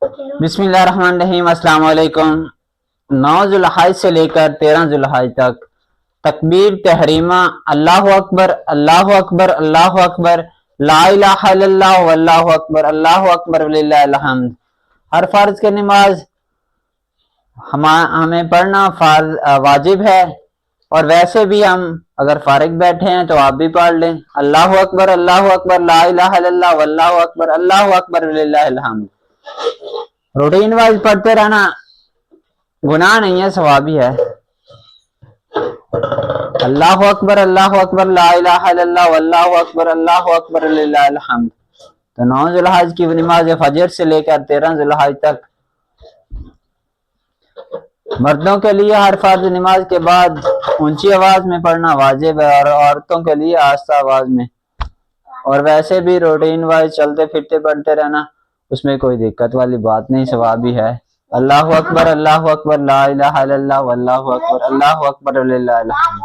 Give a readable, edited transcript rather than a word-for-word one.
بسم اللہ الرحمن الرحیم۔ السلام علیکم۔ 9 ذوالحج سے لے کر 13 ذوالحج تک تکبیر تحریمہ، اللہ اکبر اللہ اکبر اللہ اکبر، لا الہ الا اللہ واللہ اکبر اللہ اکبر وللہ الحمد۔ ہر فرض کی نماز ہمیں پڑھنا واجب ہے، اور ویسے بھی ہم اگر فارغ بیٹھے ہیں تو آپ بھی پڑھ لیں، اللہ اکبر لا الہ الا اللہ واللہ اکبر اللہ اکبر وللہ الحمد۔ روٹین وائز پڑھتے رہنا گناہ نہیں ہے، ثوابی ہے۔ اللہ اکبر لا الہ الا اللہ واللہ اکبر وللہ الحمد۔ تو 9 ذوالحج کی نماز فجر سے لے کر 13 ذوالحج تک مردوں کے لیے ہر فرض نماز کے بعد اونچی آواز میں پڑھنا واجب ہے، اور عورتوں کے لیے آہستہ آواز میں، اور ویسے بھی روٹین وائز چلتے پھرتے پڑھتے رہنا، اس میں کوئی دقت والی بات نہیں، ثوابی ہے۔ اللہ اکبر لا الہ الا اللہ واللہ اکبر اللہ اکبر وللہ الحمد۔